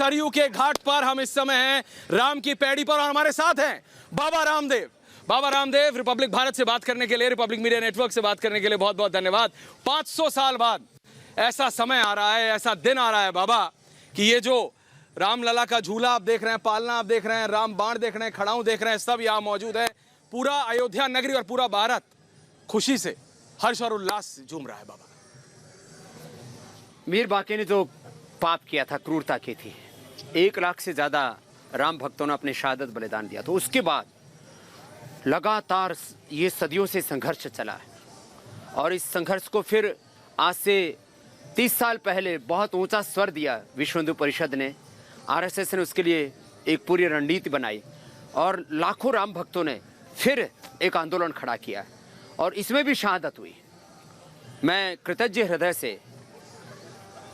सरयू के घाट पर हम इस समय हैं, राम की पैड़ी पर, और हमारे साथ हैं बाबा रामदेव। बाबा रामदेव, रिपब्लिक भारत से बात करने के लिए, रिपब्लिक मीडिया नेटवर्क से बात करने के लिए बहुत बहुत धन्यवाद। 500 साल बाद ऐसा समय आ रहा है, ऐसा दिन आ रहा है बाबा, कि ये जो रामलला का झूला आप देख रहे हैं, पालना आप देख रहे हैं, राम बाण देख रहे हैं, खड़ाऊं देख रहे हैं, सब यहाँ मौजूद है। पूरा अयोध्या नगरी और पूरा भारत खुशी से, हर्ष और उल्लास से झूम रहा है बाबा। मीर बाकी ने जो पाप किया था, क्रूरता की थी, 1 लाख से ज्यादा राम भक्तों ने अपने शहादत बलिदान दिया। तो उसके बाद लगातार ये सदियों से संघर्ष चला है, और इस संघर्ष को फिर आज से 30 साल पहले बहुत ऊंचा स्वर दिया विश्व हिंदू परिषद ने, आरएसएस ने उसके लिए एक पूरी रणनीति बनाई, और लाखों राम भक्तों ने फिर एक आंदोलन खड़ा किया, और इसमें भी शहादत हुई। मैं कृतज्ञ हृदय से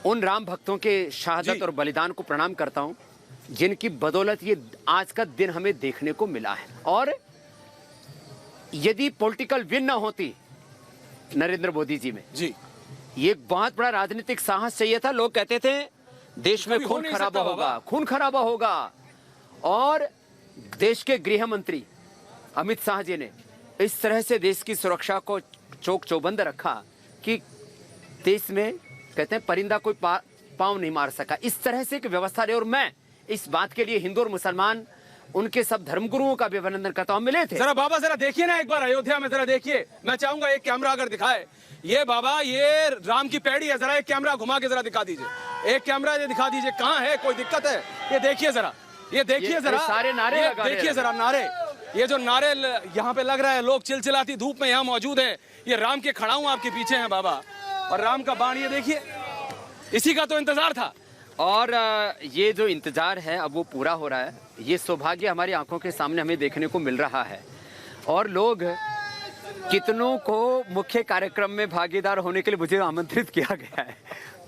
उन राम भक्तों के शहादत और बलिदान को प्रणाम करता हूं, जिनकी बदौलत ये आज का दिन हमें देखने को मिला है। और यदि पॉलिटिकल विन ना होती नरेंद्र मोदी जी में, जी, ये एक बहुत बड़ा राजनीतिक साहस चाहिए था। लोग कहते थे देश में खून खराबा होगा, खून खराबा होगा, और देश के गृह मंत्री अमित शाह जी ने इस तरह से देश की सुरक्षा को चौक चौबंद रखा कि देश में कहते हैं परिंदा कोई पांव नहीं मार सका, इस तरह से एक व्यवस्था रही। और मैं इस बात के लिए हिंदू और मुसलमान, उनके सब धर्मगुरुओं का भी अभिनंदन करता हूं। मिले थे। जरा बाबा जरा देखिए ना एक बार अयोध्या में, जरा देखिए, मैं चाहूंगा एक कैमरा अगर दिखाए। ये बाबा, ये राम की पैड़ी है, जरा एक कैमरा घुमा के जरा दिखा दीजिए, एक कैमरा ये दिखा दीजिए, कहाँ है, कोई दिक्कत है? ये देखिए जरा, ये देखिए जरा, सारे नारे देखिए जरा नारे, ये जो नारे यहाँ पे लग रहा है, लोग चिलचिलाती धूप में यहाँ मौजूद है। ये राम के खड़ाऊं आपके पीछे हैं बाबा, और राम का बाण ये देखिए, इसी का तो इंतजार था। और ये जो इंतजार है अब वो पूरा हो रहा है। ये सौभाग्य हमारी आंखों के सामने हमें देखने को मिल रहा है, और लोग कितनों को मुख्य कार्यक्रम में भागीदार होने के लिए मुझे आमंत्रित किया गया है।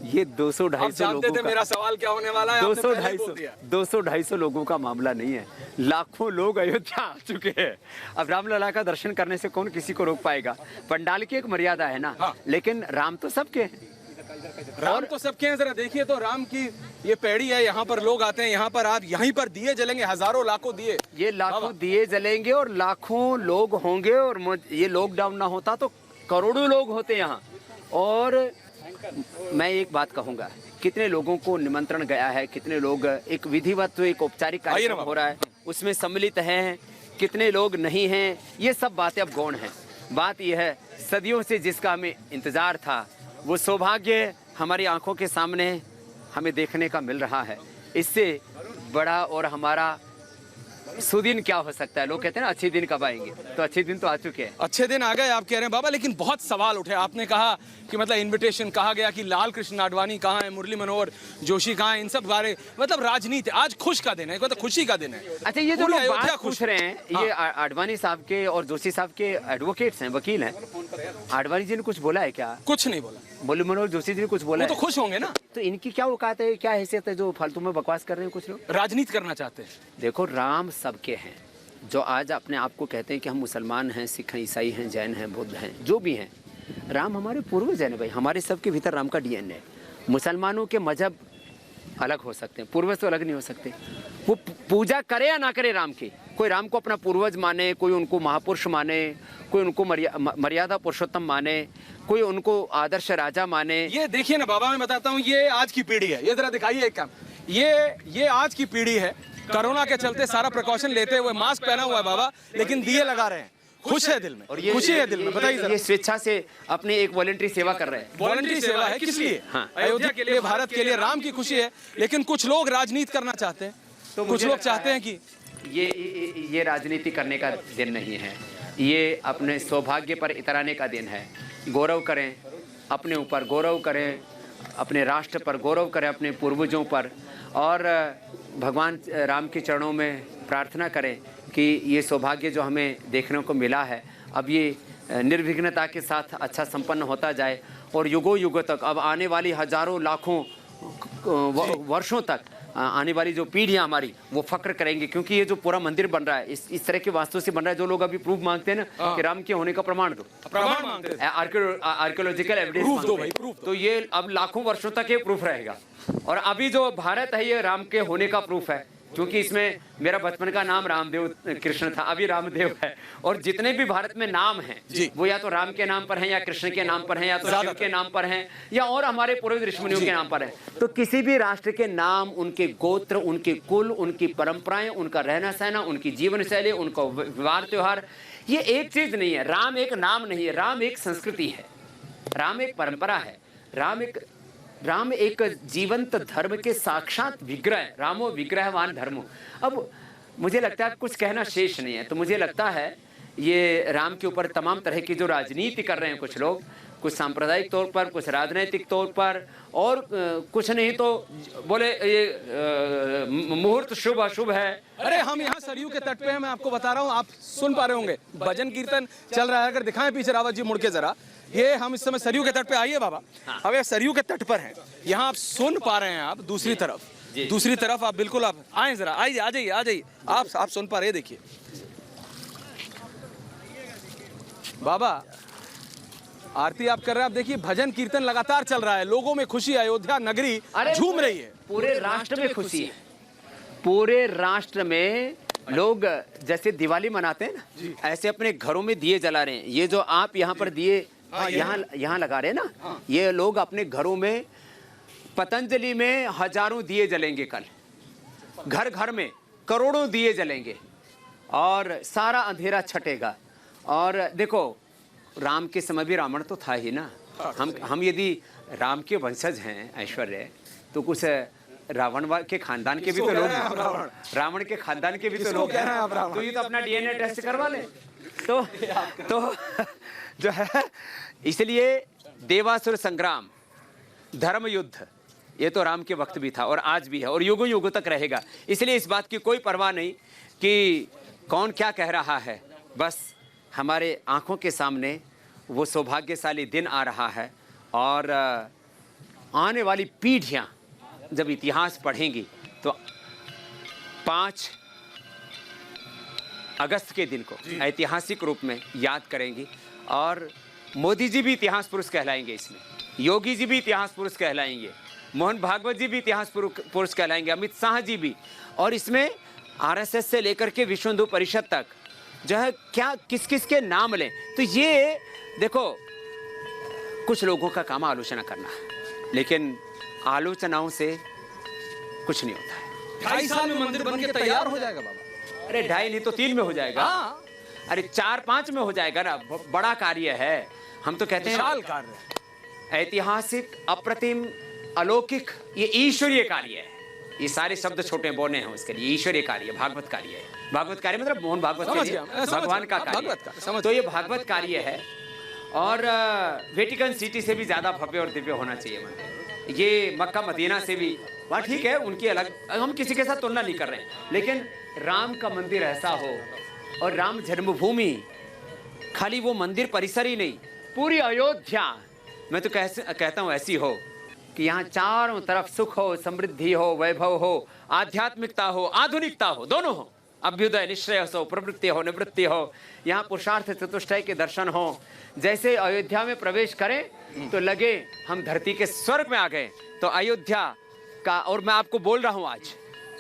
ये 200-250 लोगों का, मेरा सवाल क्या होने वाला है, 200-250 लोगों का मामला नहीं है, लाखों लोग अयोध्या आ चुके हैं। अब रामलला का दर्शन करने से कौन किसी को रोक पाएगा? पंडाल की एक मर्यादा है ना। हाँ। लेकिन राम तो सबके हैं, राम तो सबके हैं। जरा देखिए तो राम की ये पैड़ी है, यहाँ पर लोग आते हैं, यहाँ पर आप यहीं पर दिए जलेंगे, हजारों लाखों दिए, ये लाखों दिए जलेंगे और लाखों लोग होंगे। और ये लॉकडाउन ना होता तो करोड़ों लोग होते यहाँ। और मैं एक बात कहूंगा, कितने लोगों को निमंत्रण गया है, कितने लोग एक विधिवत एक औपचारिक कार्यक्रम हो रहा है उसमें सम्मिलित हैं, कितने लोग नहीं हैं, ये सब बातें अब गौण हैं। बात यह है, सदियों से जिसका हमें इंतजार था, वो सौभाग्य हमारी आंखों के सामने हमें देखने का मिल रहा है। इससे बड़ा और हमारा सुदिन क्या हो सकता है? लोग कहते हैं ना अच्छे दिन कब आएंगे, तो अच्छे दिन तो आ चुके हैं। अच्छे दिन आ गए आप कह रहे हैं बाबा, लेकिन बहुत सवाल उठे। आपने कहा कि मतलब इनविटेशन, कहा गया कि लाल कृष्ण आडवाणी कहाँ है, मुरली मनोहर जोशी कहाँ है, इन सब बारे मतलब राजनीति। आज खुश का दिन है, मतलब खुशी का दिन है। अच्छा, ये जो लोग बात पूछ रहे हैं, हाँ। ये आडवाणी साहब के और जोशी साहब के एडवोकेट्स हैं, वकील हैं। आडवाणी जी ने कुछ बोला है क्या? कुछ नहीं बोला। मुरली मनोहर जोशी जी ने कुछ बोला वो तो खुश होंगे ना। तो इनकी क्या औकात है, क्या हैसियत है जो फालतू में बकवास कर रहे हैं कुछ लोग? राजनीति करना चाहते हैं। देखो, राम सबके हैं। जो आज अपने आप को कहते हैं कि हम मुसलमान हैं, सिख हैं, ईसाई हैं, जैन हैं, बुद्ध हैं, जो भी हैं, राम हमारे पूर्वज हैं भाई। हमारे सबके भीतर राम का डीएनए है। मुसलमानों के मजहब अलग हो सकते हैं, पूर्वज तो अलग नहीं हो सकते। वो पूजा करे या ना करे राम की, कोई राम को अपना पूर्वज माने, कोई उनको महापुरुष माने, कोई उनको मर्यादा पुरुषोत्तम माने, कोई उनको आदर्श राजा माने। ये देखिए ना बाबा, मैं बताता हूँ, ये आज की पीढ़ी है। ये जरा दिखाइए एक काम, ये आज की पीढ़ी है। कोरोना के चलते सारा प्रिकॉशन लेते हुए मास्क पहना हुआ है बाबा, लेकिन दिए लगा रहे हैं। खुश है दिल में, और ये खुशी है दिल में। बताइए, ये स्वेच्छा से अपनी एक वॉलंटरी सेवा कर रहे हैं। वॉलंटरी सेवा है, किस लिए? हाँ। अयोध्या के लिए, भारत के लिए, राम की खुशी है। लेकिन कुछ लोग राजनीति करना चाहते हैं, तो कुछ लोग चाहते हैं कि ये राजनीति करने का दिन नहीं है, ये अपने सौभाग्य पर इतराने का दिन है। गौरव करें अपने ऊपर, गौरव करें अपने राष्ट्र पर, गौरव करें अपने पूर्वजों पर, और भगवान राम के चरणों में प्रार्थना करें कि ये सौभाग्य जो हमें देखने को मिला है, अब ये निर्विघ्नता के साथ अच्छा संपन्न होता जाए, और युगों युगों तक, अब आने वाली हजारों लाखों वर्षों तक आने वाली जो पीढ़ियां हमारी, वो फक्र करेंगे। क्योंकि ये जो पूरा मंदिर बन रहा है, इस तरह के वास्तु से बन रहा है। जो लोग अभी प्रूफ मांगते हैं ना कि राम के होने का प्रमाण दो, प्रमाण मांगते हैं, आर्कियोलॉजिकल एविडेंस, प्रूफ दो भाई, प्रूफ। तो ये अब लाखों वर्षों तक ये प्रूफ रहेगा। और अभी जो भारत है ये राम के होने का प्रूफ है, क्योंकि इसमें मेरा बचपन का नाम रामदेव कृष्ण था, अभी रामदेव है। और जितने भी भारत में नाम हैं वो या तो राम के नाम पर हैं, या कृष्ण के नाम पर हैं, या तो शिव के नाम पर हैं, या और हमारे पूर्व ऋषिमुनियों के नाम पर हैं। तो किसी भी राष्ट्र के नाम, उनके गोत्र, उनके कुल, उनकी परंपराएं, उनका रहना सहना, उनकी जीवन शैली, उनका व्यवहार त्योहार, ये एक चीज नहीं है। राम एक नाम नहीं है, राम एक संस्कृति है, राम एक परंपरा है, राम एक जीवंत धर्म के साक्षात विग्रह, रामो विग्रहवान धर्मो। अब मुझे लगता है कुछ कहना शेष नहीं है, तो मुझे लगता है ये राम के ऊपर तमाम तरह की जो राजनीति कर रहे हैं कुछ लोग, कुछ सांप्रदायिक तौर पर, कुछ राजनीतिक तौर पर, और कुछ नहीं तो बोले ये मुहूर्त शुभ अशुभ है। अरे हम यहाँ सरयू के तट पे हैं, मैं आपको बता रहा हूँ, आप सुन पा रहे होंगे भजन कीर्तन चल रहा है। अगर दिखाएं पीछे रावत जी मुड़ के जरा, ये हम इस समय सरयू के तट पे, आइए बाबा, अब ये सरयू के तट पर हैं, यहाँ आप सुन पा रहे हैं। आप दूसरी तरफ आप बिल्कुल आप आए जरा, आइए, आ जाइए आप सुन पा रहे हैं। देखिए बाबा आरती आप कर रहे हैं, आप देखिए भजन कीर्तन लगातार चल रहा है, लोगों में खुशी, अयोध्या नगरी झूम रही है, पूरे राष्ट्र में खुशी है। पूरे राष्ट्र में लोग जैसे दिवाली मनाते हैं ना, ऐसे अपने घरों में दिए जला रहे हैं। ये जो आप यहाँ पर दिए यहाँ लगा रहे हैं ना, ये लोग अपने घरों में, पतंजलि में हजारों दिए जलेंगे कल, घर घर में करोड़ों दिए जलेंगे और सारा अंधेरा छटेगा। और देखो राम के समय भी रावण तो था ही ना। हम यदि राम के वंशज हैं ऐश्वर्य, तो कुछ रावण के खानदान के भी तो लोग, रावण के खानदान के भी तो लोग हैं, तो ये तो अपना डीएनए टेस्ट करवा ले। तो जो है, इसलिए देवासुर संग्राम, धर्म युद्ध, ये तो राम के वक्त भी था और आज भी है और युगों युगों तक रहेगा। इसलिए इस बात की कोई परवाह नहीं कि कौन क्या कह रहा है, बस हमारे आंखों के सामने वो सौभाग्यशाली दिन आ रहा है। और आने वाली पीढ़ियां जब इतिहास पढ़ेंगी तो 5 अगस्त के दिन को ऐतिहासिक रूप में याद करेंगी। और मोदी जी भी इतिहास पुरुष कहलाएंगे, इसमें योगी जी भी इतिहास पुरुष कहलाएंगे, मोहन भागवत जी भी इतिहास पुरुष कहलाएंगे, अमित शाह जी भी। और इसमें आरएसएस से लेकर के विश्व हिंदू परिषद तक जो है, क्या किस किस के नाम लें। तो ये देखो, कुछ लोगों का काम आलोचना करना है, लेकिन आलोचनाओं से कुछ नहीं होता है। 2.5 साल में मंदिर बन के तैयार हो जाएगा बाबा। अरे 2.5 नहीं तो 3 में हो जाएगा। अरे 4-5 में हो जाएगा ना, बड़ा कार्य है। हम तो कहते हैं विशाल कार्य, ऐतिहासिक, अप्रतिम, अलौकिक, ये ईश्वरीय कार्य है। ये सारे शब्द छोटे बोने हैं उसके लिए, ईश्वरीय कार्य, भागवत कार्य है। भागवत कार्य मतलब मोहन भागवत के लिए भगवान का कार्य, तो ये भागवत कार्य है। और वेटिकन सिटी से भी ज्यादा भव्य और दिव्य होना चाहिए मंदिर। ये मक्का मदीना से भी, वहाँ ठीक है उनकी अलग, हम किसी के साथ तुलना नहीं कर रहे हैं, लेकिन राम का मंदिर ऐसा हो, और राम जन्मभूमि खाली वो मंदिर परिसर ही नहीं, पूरी अयोध्या मैं तो कहता हूँ ऐसी हो कि यहाँ चारों तरफ सुख हो, समृद्धि हो, वैभव हो, आध्यात्मिकता हो, आधुनिकता हो, दोनों हो, अभ्युदय निश्चय हो, प्रवृत्ति हो, निवृत्ति हो, यहाँ पुरुषार्थ चतुष्टय के दर्शन हो। जैसे अयोध्या में प्रवेश करें तो लगे हम धरती के स्वर्ग में आ गए। तो अयोध्या का, और मैं आपको बोल रहा हूँ, आज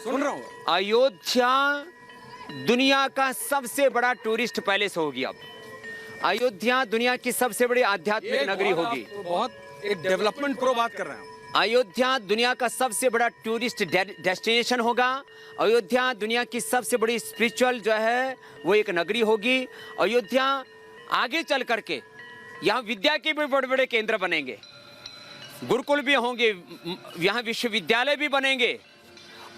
सुन रहा हूँ, अयोध्या दुनिया का सबसे बड़ा टूरिस्ट पैलेस होगी। अब अयोध्या दुनिया की सबसे बड़ी आध्यात्मिक नगरी होगी। बहुत एक डेवलपमेंट प्रो बात कर रहे हैं। अयोध्या दुनिया का सबसे बड़ा टूरिस्ट डेस्टिनेशन होगा। अयोध्या दुनिया की सबसे बड़ी स्पिरिचुअल जो है वो एक नगरी होगी। अयोध्या आगे चल करके यहाँ विद्या के भी बड़े बड़े केंद्र बनेंगे, गुरुकुल भी होंगे, यहाँ विश्वविद्यालय भी बनेंगे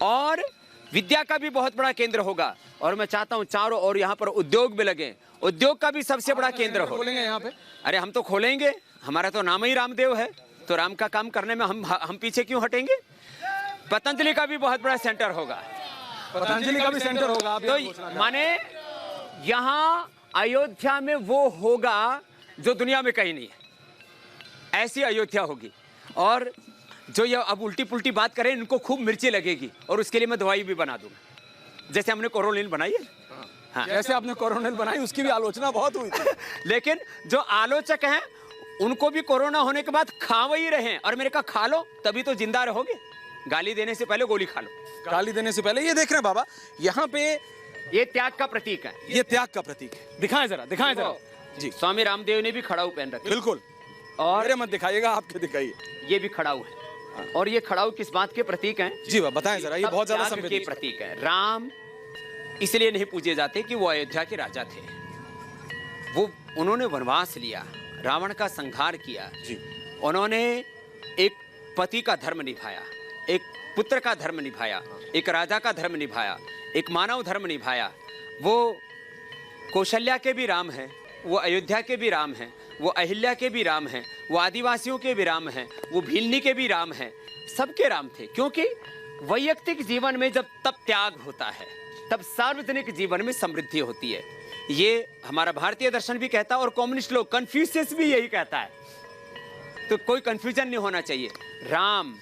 और विद्या का भी बहुत बड़ा केंद्र होगा। और मैं चाहता हूँ चारों ओर यहाँ पर उद्योग भी लगे, उद्योग का भी सबसे बड़ा केंद्र हो। खोलेंगे यहाँ पे? अरे हम तो खोलेंगे, हमारा तो नाम ही रामदेव है, तो राम का काम करने में हम पीछे क्यों हटेंगे। पतंजलि का भी बहुत बड़ा सेंटर होगा, पतंजलि का भी सेंटर होगा। तो माने यहाँ अयोध्या में वो होगा जो दुनिया में कहीं नहीं है, ऐसी अयोध्या होगी। और जो ये अब उल्टी पुल्टी बात करें, इनको खूब मिर्ची लगेगी और उसके लिए मैं दवाई भी बना दूंगा, जैसे हमने कोरोनिल बनाई है। हाँ, जैसे आपने कोरोनिल बनाई, उसकी भी आलोचना बहुत हुई थी। लेकिन जो आलोचक हैं उनको भी कोरोना होने के बाद खा वही रहे, और मेरे कहा खा लो तभी तो जिंदा रहोगे। गाली देने से पहले गोली खा लो। गाली देने से पहले ये देख रहे हैं बाबा, यहाँ पे ये त्याग का प्रतीक है। ये त्याग का प्रतीक है। दिखाएं जरा, दिखाएं जरा जी। स्वामी रामदेव ने भी खड़ाऊ पहन रखा है। बिल्कुल, और मेरे मत दिखाइएगा, आपके दिखाइए। ये भी खड़ाऊ है। और ये खड़ाऊ किस बात के प्रतीक हैं? जी बाबा बताएं जरा, ये बहुत ज्यादा त्याग के संवेदनशील प्रतीक है। राम इसलिए नहीं पूजे जाते कि वो अयोध्या के राजा थे, वो उन्होंने वनवास लिया, रावण का संहार किया जी। उन्होंने एक पति का धर्म निभाया, एक पुत्र का धर्म निभाया, एक राजा का धर्म निभाया, एक मानव धर्म निभाया। वो कौशल्या के भी राम हैं, वो अयोध्या के भी राम हैं, वो अहिल्या के भी राम हैं, वो आदिवासियों के भी राम हैं, वो भीलनी के भी राम हैं, सबके राम थे। क्योंकि वैयक्तिक जीवन में जब तब त्याग होता है, तब सार्वजनिक जीवन में समृद्धि होती है। ये हमारा भारतीय दर्शन भी कहता है और कम्युनिस्ट लोग, कन्फ्यूशियस भी यही कहता है। तो कोई कंफ्यूजन नहीं होना चाहिए। राम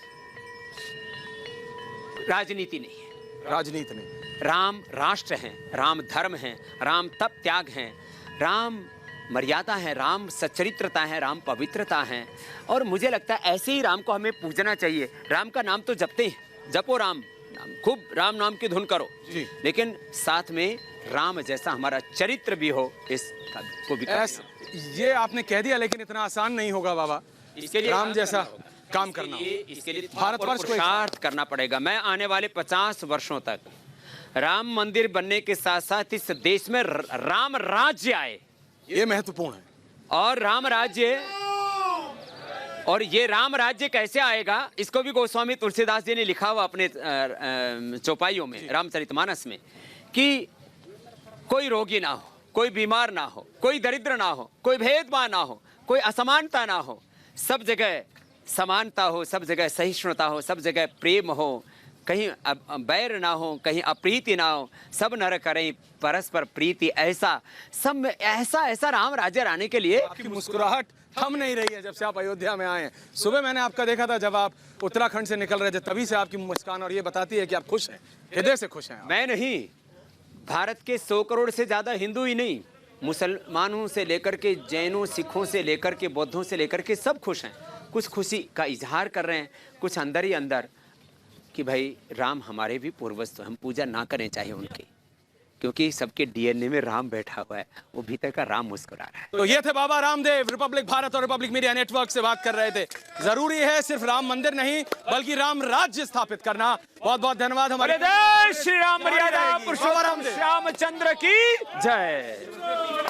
राजनीति नहीं है, राजनीति नहीं, राम राष्ट्र हैं, राम धर्म हैं, राम तप त्याग हैं, राम मर्यादा है, राम सच्चरित्रता है, राम पवित्रता है। और मुझे लगता है ऐसे ही राम को हमें पूजना चाहिए। राम का नाम तो जपते हैं, जपो राम नाम, खूब राम नाम की धुन करो जी। लेकिन साथ में राम जैसा हमारा चरित्र भी हो, इस को भी ऐसा ये आपने कह दिया, लेकिन इतना आसान नहीं होगा बाबा। इसके लिए राम जैसा काम करना, इसके लिए भारतवर्ष को पुरुषार्थ करना पड़ेगा। मैं आने वाले 50 वर्षों तक राम मंदिर बनने के साथ साथ इस देश में राम राज्य आए, ये महत्वपूर्ण है। और राम राज्य, और ये राम राज्य कैसे आएगा इसको भी गोस्वामी तुलसीदास जी ने लिखा हुआ अपने चौपाइयों में, रामचरितमानस में, कि कोई रोगी ना हो, कोई बीमार ना हो, कोई दरिद्र ना हो, कोई भेदभाव ना हो, कोई असमानता ना हो, सब जगह समानता हो, सब जगह सहिष्णुता हो, सब जगह प्रेम हो, कहीं बैर ना हो, कहीं अप्रीति ना हो, सब नर करें परस्पर प्रीति। ऐसा सब में ऐसा राम राज्य आने के लिए आपकी मुस्कुराहट थम नहीं रही है जब से आप अयोध्या में आए हैं। सुबह मैंने आपका देखा था जब आप उत्तराखंड से निकल रहे थे, तभी से आपकी मुस्कान, और ये बताती है कि आप खुश हैं, हृदय से खुश हैं आप। मैं नहीं, भारत के 100 करोड़ से ज्यादा हिंदू ही नहीं, मुसलमानों से लेकर के जैनों, सिखों से लेकर के बौद्धों से लेकर के सब खुश हैं। कुछ खुशी का इजहार कर रहे हैं, कुछ अंदर ही अंदर कि भाई राम हमारे भी पूर्वज, तो हम पूजा ना करें चाहिए उनकी, क्योंकि सबके डीएनए में राम बैठा हुआ है, वो भीतर का राम मुस्कुरा रहा है। तो ये थे बाबा रामदेव, रिपब्लिक भारत और रिपब्लिक मीडिया नेटवर्क से बात कर रहे थे। जरूरी है सिर्फ राम मंदिर नहीं बल्कि राम राज्य स्थापित करना। बहुत बहुत धन्यवाद। हमारे जय श्री राम, मर्यादा बाबा पुरुषोत्तम रामदेव। श्यामचंद्र की जय।